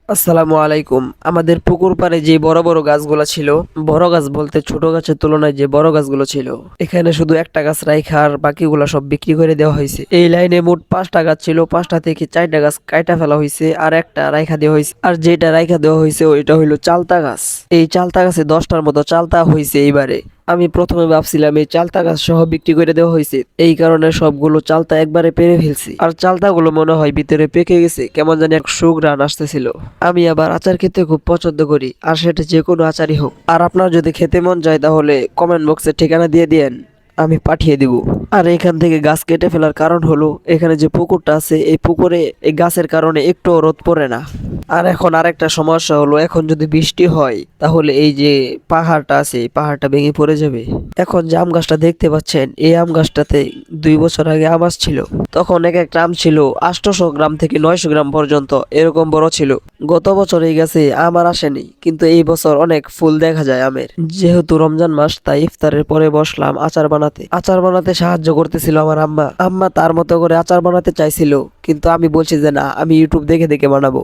আসসালামু আলাইকুম। আমাদের পুকুর পাড়ে যে বড় বড় গাছগুলো ছিল, বড় গাছ বলতে ছোট গাছের তুলনায় যে বড় গাছগুলো ছিল, এখানে শুধু একটা গাছ রাইখা আর বাকিগুলো সব বিক্রি করে দেওয়া হয়েছে। এই লাইনে মোট 5টা গাছ ছিল, 5টা থেকে 4টা গাছ কাইটা ফেলা হয়েছে আর একটা রাইখা দেওয়া হয়েছে। আর যেটা রাইখা দেওয়া হয়েছে ওইটা হইলো চালতা গাছ। এই চালতা গাছে 10টার মতো চালতা হয়েছে এইবারে। আমি প্রথমে ভাবছিলাম এই চালতা গাছ সহ বিক্রি করে দেওয়া হয়েছে, এই কারণে সবগুলো চালতা একবারে পেরে ফেলছি। আর চালতা গুলো মনে হয় ভিতরে পেকে গেছে, কেমন জানি এক সুঘ্রাণ আসতেছিল। আমি আবার আচার খেতে খুব পছন্দ করি, আর সেটা যে কোনো আচারই হোক। আর আপনার যদি খেতে মন যায় তাহলে কমেন্ট বক্সে ঠিকানা দিয়ে দিয়েন, আমি পাঠিয়ে দিব। আর এখান থেকে গাছ কেটে ফেলার কারণ হলো এখানে যে পুকুরটা আছে, এই পুকুরে এই গাছের কারণে একটু রোদ পড়ে না। আর এখন আরেকটা সমস্যা হলো, এখন যদি বৃষ্টি হয় তাহলে এই যে পাহাড়টা আছে এই পাহাড়টা ভেঙে পড়ে যাবে। এখন যে আম গাছটা দেখতে পাচ্ছেন, এই আম গাছটাতে 2 বছর আগে আম ছিল। তখন এক একটা আম ছিল 800 গ্রাম থেকে 900 গ্রাম পর্যন্ত, এরকম বড় ছিল। গত বছর এই গাছে আম আর আসেনি, কিন্তু এই বছর অনেক ফুল দেখা যায় আমের। যেহেতু রমজান মাস, তাই ইফতারের পরে বসলাম আচার বানাতে সাহায্য করতেছিল আমার আম্মা। আম্মা তার মতো করে আচার বানাতে চাইছিল, কিন্তু আমি বলছি যে না, আমি ইউটিউব দেখে দেখে বানাবো।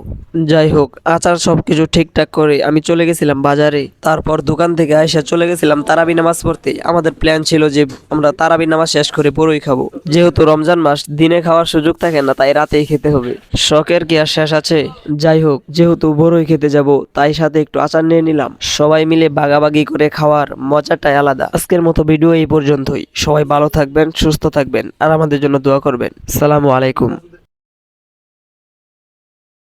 যাই হোক, আচার সবকিছু ঠিকঠাক করে আমি চলে গেছিলাম বাজারে। তারপর দোকান থেকে আইসা চলে গেছিলাম তারাবি নামাজ পড়তে। আমাদের প্ল্যান ছিল যে আমরা তারাবি নামাজ শেষ করে বড়ই খাবো। যেহেতু রমজান মাস, দিনে খাওয়ার সুযোগ থাকে না, তাই রাতেই খেতে হবে। শখের কি আর শেষ আছে? যাই হোক, যেহেতু বড়ই খেতে যাব, তাই সাথে একটু আচার নিয়ে নিলাম। সবাই মিলে ভাগাভাগি করে খাওয়ার মজাটাই আলাদা। আজকের মতো ভিডিও এই পর্যন্তই। সবাই ভালো থাকবেন, সুস্থ থাকবেন, আর আমাদের জন্য দোয়া করবেন। সালামু আলাইকুম।